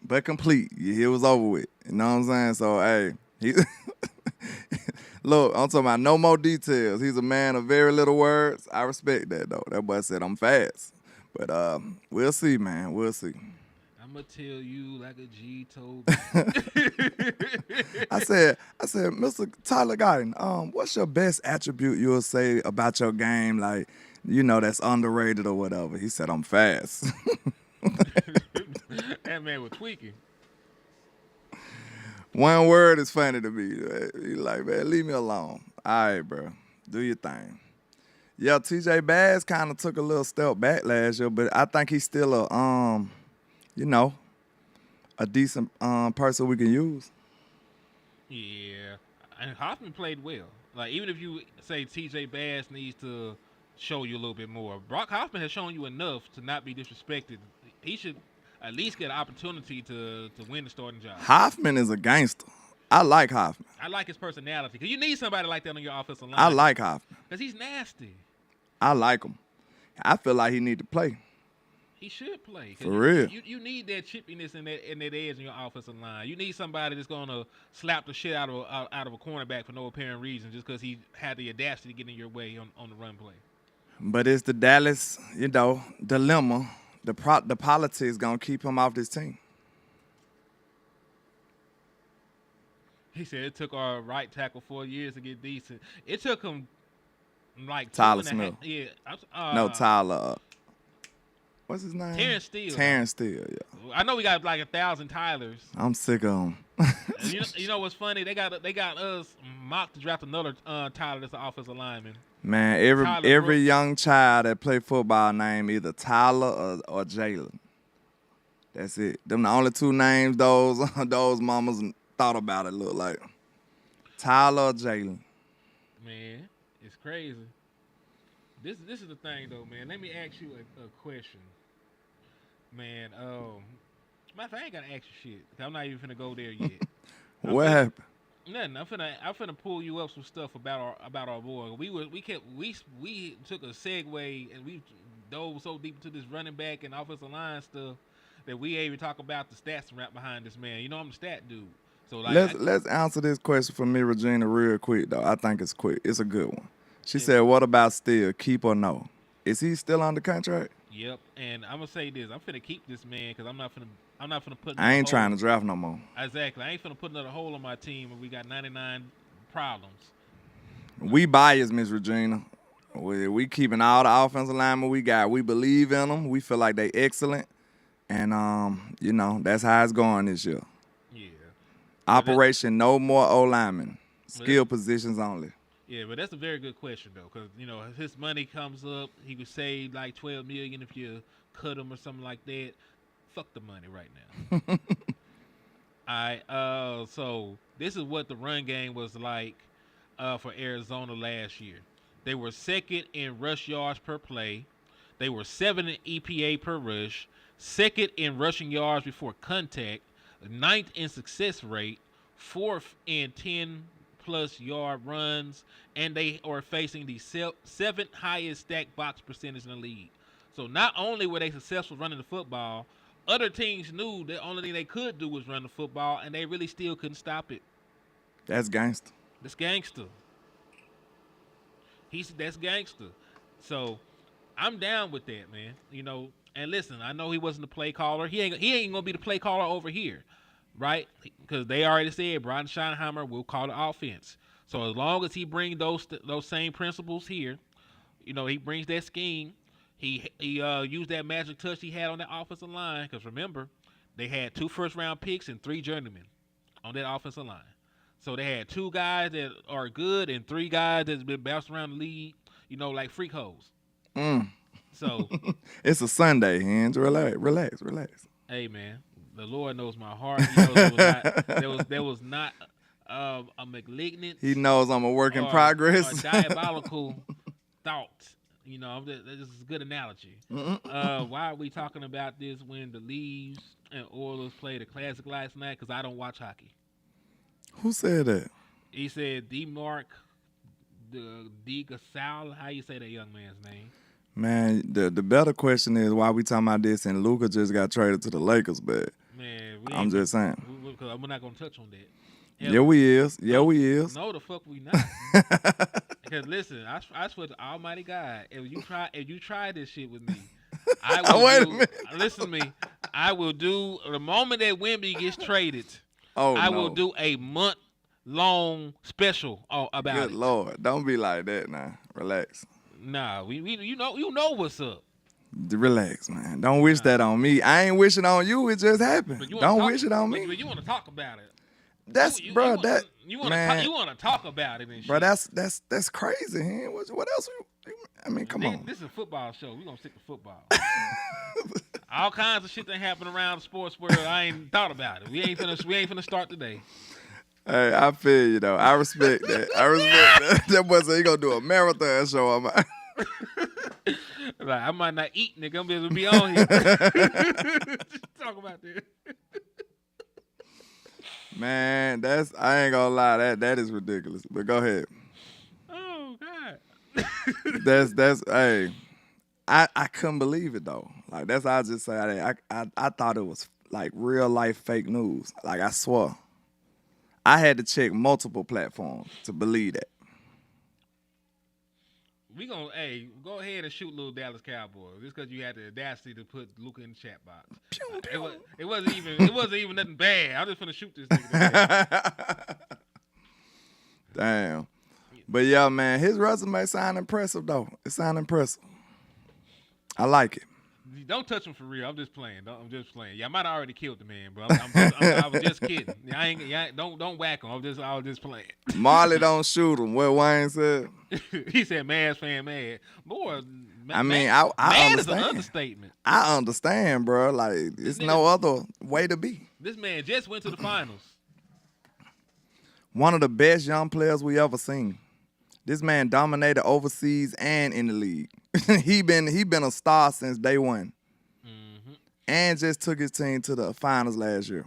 but complete. It was over with. You know what I'm saying? So, he look, I'm talking about no more details. He's a man of very little words. I respect that, though. That boy said, I'm fast. But we'll see, man. We'll see. I'm going to tell you like a G told I said, Mr. Tyler Guyton, what's your best attribute you'll say about your game, like, that's underrated or whatever? He said, I'm fast. That man was tweaking. One word is funny to me. He like, man, leave me alone. All right, bro. Do your thing. Yeah, TJ Bass kind of took a little step back last year, but I think he's still a decent person we can use. Yeah. And Hoffman played well. Like, even if you say TJ Bass needs to show you a little bit more, Brock Hoffman has shown you enough to not be disrespected. He should at least get an opportunity to win the starting job. Hoffman is a gangster. I like Hoffman. I like his personality. Because you need somebody like that on your offensive line. I like Hoffman. Because he's nasty. I like him. I feel like he need to play. He should play. For real. You need that chippiness and that edge in your offensive line. You need somebody that's gonna slap the shit out of a cornerback for no apparent reason, just because he had the audacity to get in your way on the run play. But it's the Dallas, dilemma. The politics gonna keep him off this team. He said it took our right tackle 4 years to get decent. It took him like Tyler Smith. Yeah. No, Tyler. What's his name? Terrence Steele. Terrence Steele, yeah. I know we got like 1,000 Tylers. I'm sick of him. you know what's funny? They got us mocked to draft another Tyler that's an offensive lineman. Man, every young child that play football name either Tyler or Jalen. That's it. Them the only two names those mamas thought about it look like. Tyler or Jalen. Man, it's crazy. This is the thing though, man. Let me ask you a question. Man, matter of fact, I ain't gotta ask you shit. I'm not even finna go there yet. What happened? Nothing. I'm finna pull you up some stuff about our boy. We took a segue and we dove so deep into this running back and offensive line stuff that we ain't even talk about the stats right behind this man. I'm the stat dude. So like, let's answer this question for me, Regina, real quick though. I think it's quick. It's a good one. She said, "What about Steele? Keep or no? Is he still under contract?" Yep. And I'm gonna say this: I'm finna keep this man because I'm not finna put. I ain't trying to draft no more. Exactly. I ain't finna put another hole on my team when we got 99 problems. We biased, Miss Regina. We keeping all the offensive linemen we got. We believe in them. We feel like they excellent, and that's how it's going this year. Yeah. Operation No More O Linemen. Skill positions only. Yeah, but that's a very good question though, because his money comes up. He would save like $12 million if you cut him or something like that. Fuck the money right now. All right. So this is what the run game was like for Arizona last year. They were second in rush yards per play. They were 7th in EPA per rush, 2nd in rushing yards before contact, 9th in success rate, 4th in 10 plus yard runs, and they are facing the seventh highest stacked box percentage in the league. So not only were they successful running the football, other teams knew the only thing they could do was run the football, and they really still couldn't stop it. That's gangster. That's gangster. That's gangster. So I'm down with that, man. And listen, I know he wasn't the play caller. He ain't gonna be the play caller over here, right? Because they already said Brian Schottenheimer will call the offense. So as long as he brings those same principles here, he brings that scheme. He used that magic touch he had on that offensive line. Because remember, they had 2 first-round picks and 3 journeymen on that offensive line. So they had 2 guys that are good and 3 guys that's been bounced around the league, like freak hoes. So it's a Sunday, hands. Relax. Hey, man, the Lord knows my heart. He knows there was not a malignant. He knows I'm a work in progress. Or diabolical thought. This is a good analogy. Why are we talking about this when the Leaves and Oilers played the Classic last night? Because I don't watch hockey. Who said that? He said D-Mark DeGasal. How you say that young man's name? Man, the better question is why we talking about this and Luka just got traded to the Lakers, but man, I'm just saying. We're not going to touch on that. Yeah, we is. No, the fuck we not. Because listen, I swear to Almighty God, if you try this shit with me, I will Wait a minute. Listen to me. I will do the moment that Wemby gets traded. I will do a month-long special about it. Good Lord, don't be like that now. Relax. Nah, you know what's up. Relax, man. Don't wish that on me. I ain't wishing on you. It just happened. Don't wish it on me. But you want to talk about it. You want to talk about it and shit. Bro, that's crazy, man. What else? Come on. This is a football show. We gonna stick to football. All kinds of shit that happen around the sports world. I ain't thought about it. We ain't finna start today. Hey, I feel you though. I respect that. That boy said he gonna do a marathon show on my. Like I might not eat, nigga. I'm gonna be on here. Talk about that. Man, I ain't gonna lie, that is ridiculous. But go ahead. Oh God. that's hey. I couldn't believe it though. Like that's how I just say I thought it was like real life fake news. Like I swear. I had to check multiple platforms to believe that. We gonna go ahead and shoot little Dallas Cowboys just because you had the audacity to put Luka in the chat box. It wasn't even nothing bad. I'm just gonna shoot this nigga. Damn. But yeah, man, his resume sound impressive though. It sound impressive. I like it. Don't touch him for real. I'm just playing. I'm just playing. Yeah, I might have already killed the man, but I was just kidding. Don't whack him. I was just playing. Marley don't shoot him. What Wayne said. He said, "Mavs fan mad." Boy, I mean, I understand. Is an understatement. I understand, bro. Like, it's no other way to be. This man just went to the finals. One of the best young players we ever seen. This man dominated overseas and in the league. he been a star since day one. Mm-hmm. And just took his team to the finals last year.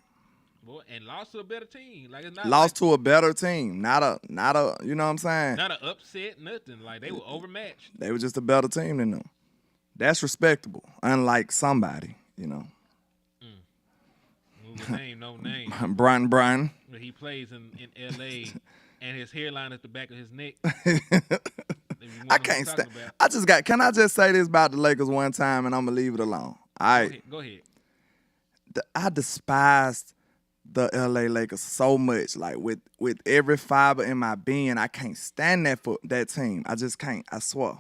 Boy, and lost to a better team. Like it's not lost to a better team. Not a you know what I'm saying? Not an upset, nothing. Like they were overmatched. They were just a better team than them. That's respectable. Unlike somebody, you know. No name. Brian. He plays in LA and his hairline at the back of his neck. I can't stand. Can I just say this about the Lakers one time and I'm gonna leave it alone? All right. Go ahead. I despised the LA Lakers so much. Like with every fiber in my being, I can't stand that team. I just can't. I swear.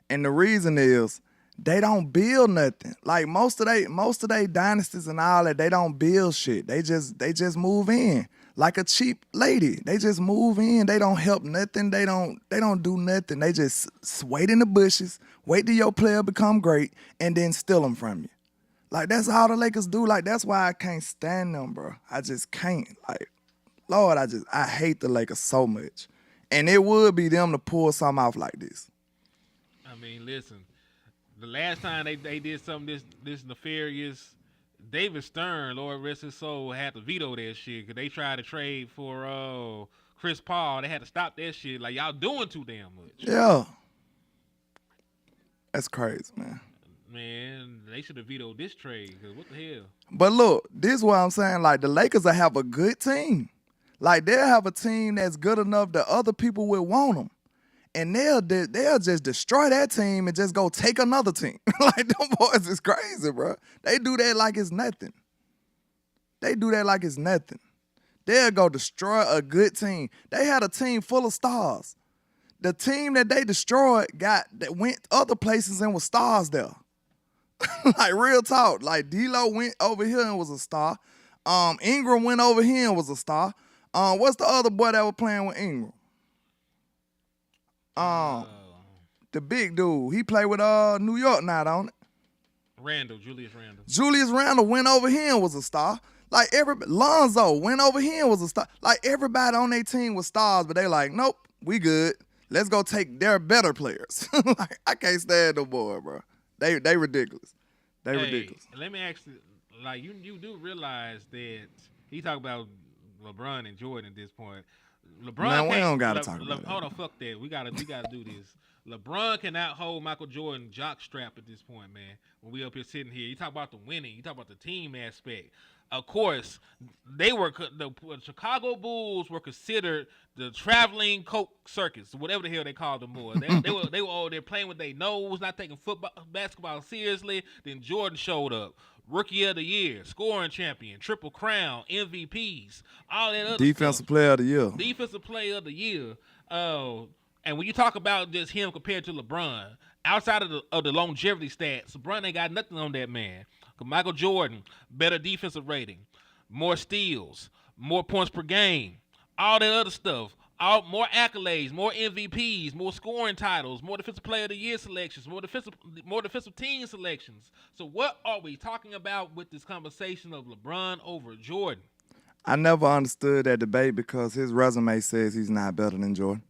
And the reason is they don't build nothing. Like most of they dynasties and all that, they don't build shit. They just move in. Like a cheap lady. They just move in. They don't help nothing. They don't do nothing. They just wait in the bushes, wait till your player become great, and then steal them from you. Like, that's all the Lakers do. Like, that's why I can't stand them, bro. I just can't. Like, Lord, I hate the Lakers so much. And it would be them to pull something off like this. I mean, listen. The last time they did something this nefarious, David Stern, Lord rest his soul, had to veto that shit because they tried to trade for Chris Paul. They had to stop that shit. Like, y'all doing too damn much. Yeah. That's crazy, man. Man, they should have vetoed this trade. Cause what the hell? But look, this is what I'm saying. Like, the Lakers will have a good team. Like, they'll have a team that's good enough that other people will want them. And they'll just destroy that team and just go take another team. Like, them boys is crazy, bro. They do that like it's nothing. They'll go destroy a good team. They had a team full of stars. The team that they destroyed that went other places and was stars there. Like, real talk. Like, D'Lo went over here and was a star. Ingram went over here and was a star. What's the other boy that was playing with Ingram? The big dude. He played with New York now, don't it? Julius Randle. Julius Randle went over here and was a star. Like, Lonzo went over here and was a star. Like, everybody on their team was stars, but they like, nope, we good. Let's go take their better players. Like, I can't stand no more, bro. They ridiculous. They ridiculous. Let me ask you, like, you do realize that he talk about LeBron and Jordan at this point. LeBron Man, we don't gotta talk about that. Hold on, fuck that. We gotta do this. LeBron cannot hold Michael Jordan jock strap at this point, man. When we up here sitting here, you talk about the winning, you talk about the team aspect. Of course, the Chicago Bulls were considered the traveling coke circus, whatever the hell they called them boys. They were all there playing with their nose, not taking basketball seriously. Then Jordan showed up, Rookie of the Year, scoring champion, Triple Crown, MVPs, all that other Defensive stuff. Player of the Year. Defensive Player of the Year. And when you talk about just him compared to LeBron, outside of the longevity stats, LeBron ain't got nothing on that man. Michael Jordan, better defensive rating, more steals, more points per game, all that other stuff, more accolades, more MVPs, more scoring titles, more defensive player of the year selections, more defensive team selections. So what are we talking about with this conversation of LeBron over Jordan? I never understood that debate because his resume says he's not better than Jordan.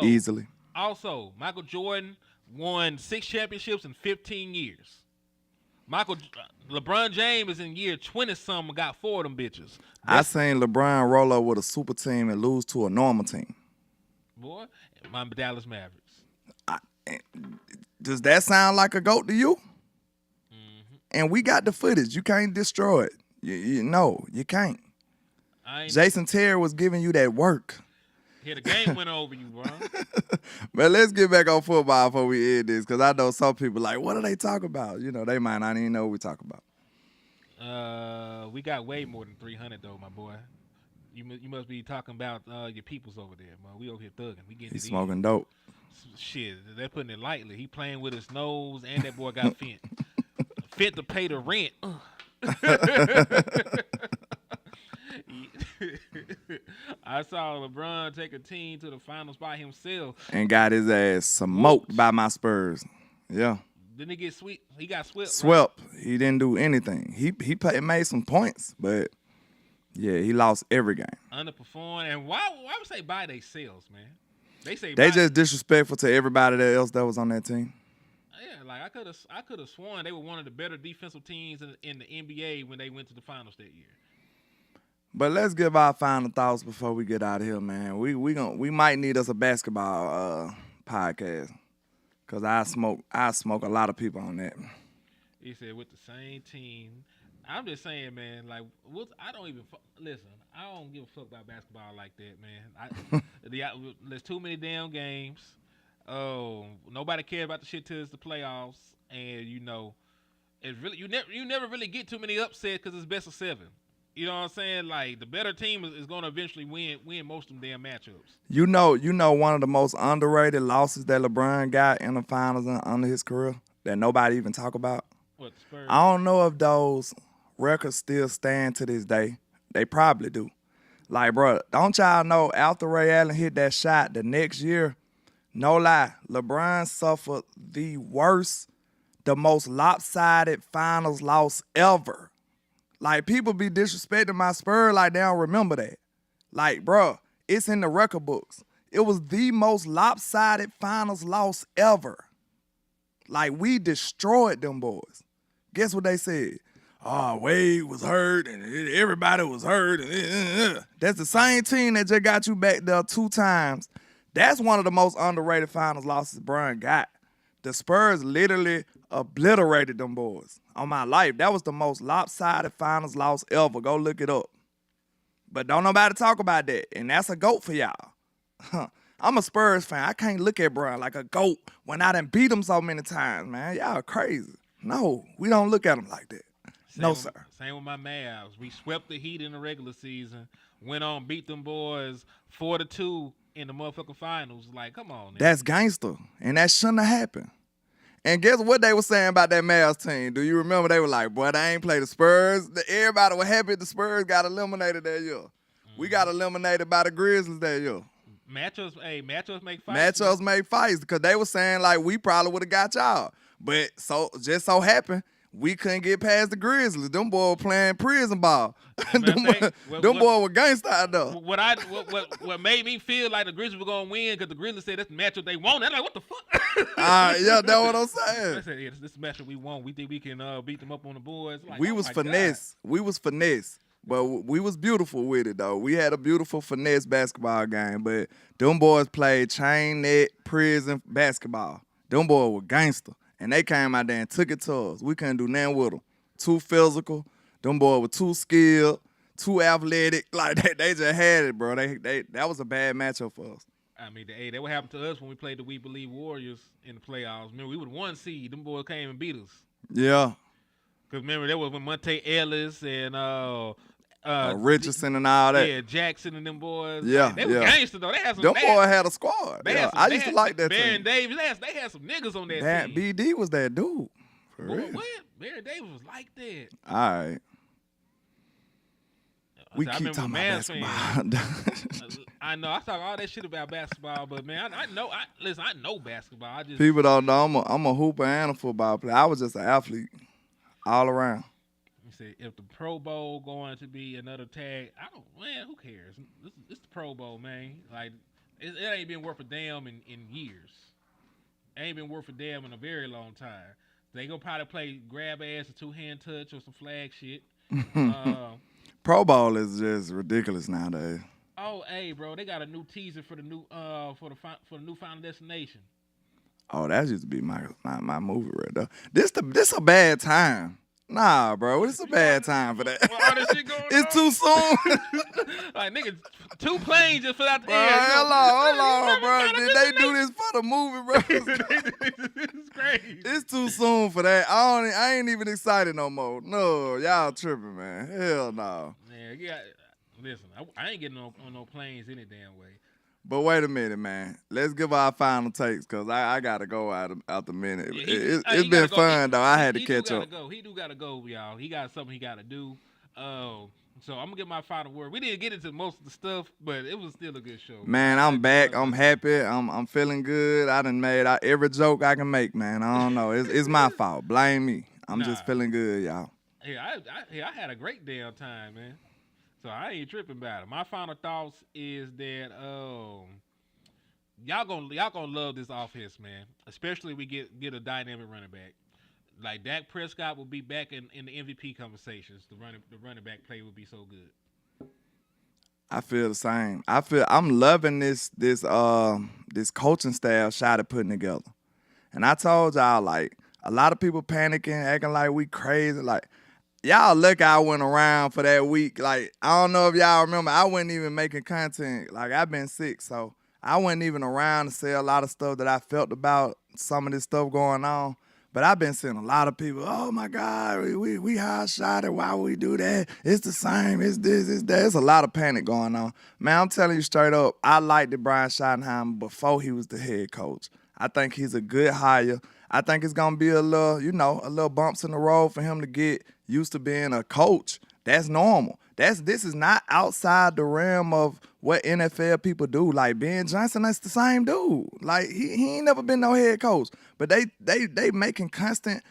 Easily. Also, Michael Jordan won 6 championships in 15 years. LeBron James is in year 20-something, got 4 of them bitches. I seen LeBron roll up with a super team and lose to a normal team. Boy, my Dallas Mavericks. Does that sound like a GOAT to you? Mm-hmm. And we got the footage. You can't destroy it. You can't. Jason Terry was giving you that work. Yeah, the game went over you, bro. But let's get back on football before we end this, because I know some people like, what are they talking about? You know, they might not even know what we're talking about. We got way more than 300 though, my boy. You must be talking about your peoples over there, man. We over here thugging. We getting He's smoking dope. Shit, they're putting it lightly. He playing with his nose, and that boy got fent. Fent to pay the rent. I saw LeBron take a team to the finals by himself and got his ass smoked by my Spurs. Yeah. Didn't he get swept? He got swept. Swept. Right? He didn't do anything. He made some points, but yeah, he lost every game. Underperformed. And why would say by themselves, man? They just disrespectful to everybody else that was on that team. Yeah, like I could have sworn they were one of the better defensive teams in the NBA when they went to the finals that year. But let's give our final thoughts before we get out of here, man. We might need us a basketball podcast, cause I smoke a lot of people on that. He said with the same team. I'm just saying, man. Like, I don't even listen. I don't give a fuck about basketball like that, man. There's too many damn games. Oh, nobody cares about the shit till it's the playoffs, and it's really you never really get too many upsets because it's best of 7. You know what I'm saying? Like, the better team is going to eventually win most of them damn matchups. You know one of the most underrated losses that LeBron got in the finals under his career that nobody even talk about? What, Spurs? I don't know if those records still stand to this day. They probably do. Like, bro, don't y'all know after Ray Allen hit that shot the next year, no lie, LeBron suffered the most lopsided finals loss ever. Like, people be disrespecting my Spurs like they don't remember that. Like, bro, it's in the record books. It was the most lopsided finals loss ever. Like, we destroyed them boys. Guess what they said? oh, Wade was hurt and everybody was hurt. That's the same team that just got you back there 2 times. That's one of the most underrated finals losses Bron got. The Spurs literally obliterated them boys. On my life, that was the most lopsided finals loss ever. Go look it up. But don't nobody talk about that, and that's a GOAT for y'all. I'm a Spurs fan. I can't look at Bron like a GOAT when I done beat him so many times, man. Y'all crazy. No, we don't look at him like that. No, sir. Same with my Mavs. We swept the Heat in the regular season, went on, beat them boys 4-2 in the motherfucking finals. Like, come on. That's gangster, and that shouldn't have happened. And guess what they were saying about that Mavs team? Do you remember? They were like, boy, they ain't play the Spurs. Everybody was happy the Spurs got eliminated that year. We got eliminated by the Grizzlies that year. Matchups make fights. Matchups make fights because they were saying, like, we probably would have got y'all. But just so happened, we couldn't get past the Grizzlies. Them boys were playing prison ball. Them boys were gangsta out there. What made me feel like the Grizzlies were going to win because the Grizzlies said that's the matchup they want. I'm like, what the fuck? Yeah, that's what I'm saying. I said, yeah, this matchup we want. We think we can beat them up on the boards. Like, we was finesse. God. We was finesse. But we was beautiful with it, though. We had a beautiful finesse basketball game. But them boys played chain net, prison basketball. Them boys were gangster. And they came out there and took it to us. We couldn't do nothing with them. Too physical. Them boys were too skilled, too athletic. Like, they just had it, bro. That was a bad matchup for us. I mean, that what happened to us when we played the We Believe Warriors in the playoffs. Remember, we were the 1 seed. Them boys came and beat us. Yeah. Because remember, that was when Monte Ellis and Richardson and all that. Yeah, Jackson and them boys. Yeah, like, they were gangsters, though. They had some. Them boys had a squad. I used to like that Baron team. Davis, they had some niggas on that team. BD was that dude. For Boy, real. what? Baron Davis was like that. All right. We keep talking about basketball. I know. I talk all that shit about basketball, but man, I know basketball. I just people don't know I'm a hooper and a football player. I was just an athlete all around. If the Pro Bowl going to be another tag, who cares? This the Pro Bowl, man. Like, it ain't been worth a damn in years. It ain't been worth a damn in a very long time. They gonna probably play grab ass, a 2-hand touch, or some flag shit. Pro Bowl is just ridiculous nowadays. Oh, hey, bro, they got a new teaser for the new for the new Final Destination. Oh, that used to be my movie right there. This a bad time. Nah, bro, it's a bad time for that. All this shit going it's too soon. Like, nigga, 2 planes just fell out the bro, air. Hold on, bro. Did they do this for the movie, bro? It's crazy. It's too soon for that. I ain't even excited no more. No, y'all tripping, man. Hell no. Yeah. Listen, I ain't getting on no planes any damn way. But wait a minute, man. Let's give our final takes because I got to go out the minute. Yeah, it's been fun, though. I had to catch up. He do got to go, y'all. He got something he got to do. So I'm going to get my final word. We didn't get into most of the stuff, but it was still a good show. Man, I'm back. I'm happy. I'm feeling good. I done made every joke I can make, man. I don't know. It's my fault. Blame me. I'm just feeling good, y'all. Yeah, I had a great damn time, man. So I ain't tripping about it. My final thoughts is that y'all gonna love this offense, man. Especially if we get a dynamic running back. Like Dak Prescott will be back in the MVP conversations. The running back play will be so good. I feel the same. I'm loving this coaching staff shot at putting together. And I told y'all, like, a lot of people panicking, acting like we crazy, like. Y'all lucky I went around for that week. Like, I don't know if y'all remember, I wasn't even making content. Like, I've been sick, so I wasn't even around to say a lot of stuff that I felt about some of this stuff going on. But I've been seeing a lot of people, oh, my God, we hot-shotted. Why would we do that? It's the same. It's this, it's that. It's a lot of panic going on. Man, I'm telling you straight up, I liked Brian Schottenheimer before he was the head coach. I think he's a good hire. I think it's going to be a little bumps in the road for him to get used to being a coach. That's normal. This is not outside the realm of what NFL people do. Like Ben Johnson, that's the same dude. Like he ain't never been no head coach. But they making constant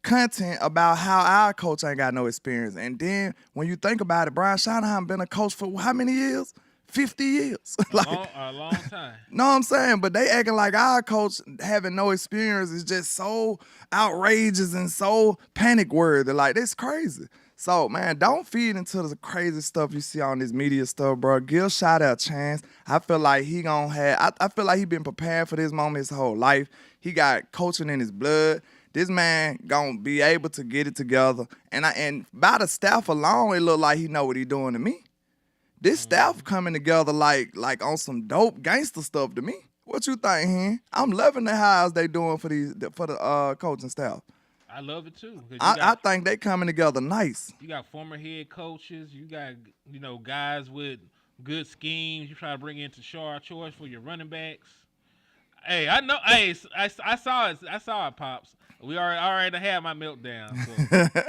content about how our coach ain't got no experience. And then when you think about it, Brian Schottenheimer been a coach for how many years? 50 years. A long time. Know what I'm saying? But they acting like our coach having no experience is just so outrageous and so panic worthy. Like, that's crazy. So, man, don't feed into the crazy stuff you see on this media stuff, bro. Give Shot a chance. I feel like he gonna have, I feel like he been preparing for this moment his whole life. He got coaching in his blood. This man gonna be able to get it together. And by the staff alone, it look like he know what he doing to me. This staff coming together like on some dope gangster stuff to me. What you think, Hen? I'm loving the hires they doing for the coaching staff. I love it too. I think they coming together nice. You got former head coaches. You got guys with good schemes. You try to bring in Tashard Choice for your running backs. Hey, I know. Hey, I saw it. I saw it, Pops. We already had my meltdown. So.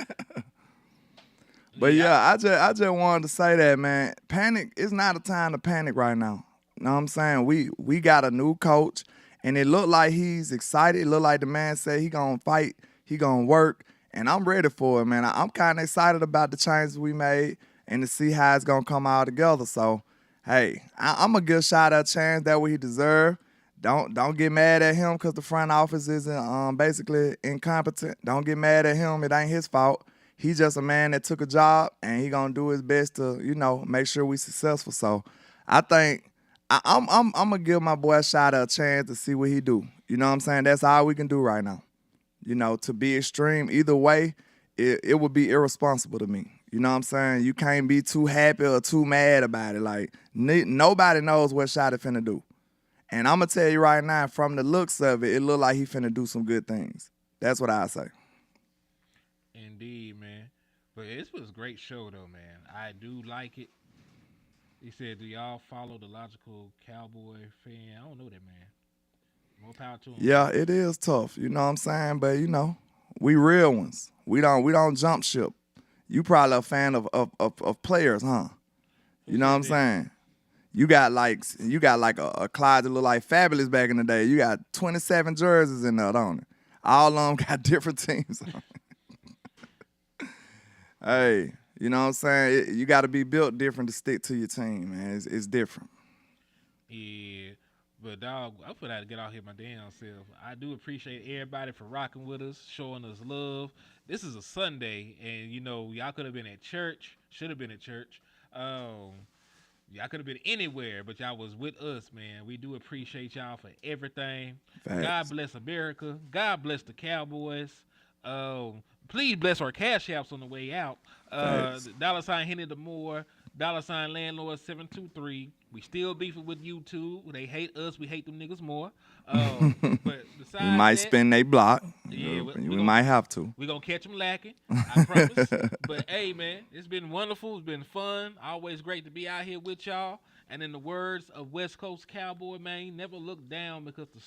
But yeah, I just wanted to say that, man. Panic. It's not a time to panic right now. You know what I'm saying? We got a new coach, and it looked like he's excited. It looked like the man said he gonna fight. He gonna work, and I'm ready for it, man. I'm kind of excited about the changes we made and to see how it's gonna come all together. So, hey, I'm gonna give Shot a chance. That what he deserve. Don't get mad at him because the front office isn't basically incompetent. Don't get mad at him. It ain't his fault. He's just a man that took a job, and he gonna do his best to make sure we successful. So, I think I'm gonna give my boy Shot a chance to see what he do. You know what I'm saying? That's all we can do right now. To be extreme either way, it would be irresponsible to me. You know what I'm saying? You can't be too happy or too mad about it. Like, nobody knows what Shot is finna do. And I'm going to tell you right now, from the looks of it, it look like he finna do some good things. That's what I say. Indeed, man. But this was a great show, though, man. I do like it. He said, do y'all follow the logical Cowboy fan? I don't know that, man. More power to him. Yeah, it is tough. You know what I'm saying? But, we real ones. We don't jump ship. You probably a fan of players, huh? You know what I'm saying? You got like a closet that look like Fabulous back in the day. You got 27 jerseys in there, don't it? All of them got different teams on it. Hey, you know what I'm saying? You got to be built different to stick to your team, man. It's different. Yeah. But, dog, I put out to get out here my damn self. I do appreciate everybody for rocking with us, showing us love. This is a Sunday, and, y'all could have been at church, should have been at church. Y'all could have been anywhere, but y'all was with us, man. We do appreciate y'all for everything. Thanks. God bless America. God bless the Cowboys. Please bless our cash apps on the way out. $ Henny the Moore, $ Landlord 723. We still beefing with YouTube. They hate us. We hate them niggas more. But besides we might spin they block. Yeah, we might have to. We're going to catch them lacking. I promise. But, hey, man, it's been wonderful. It's been fun. Always great to be out here with y'all. And in the words of West Coast Cowboy, man, never look down because the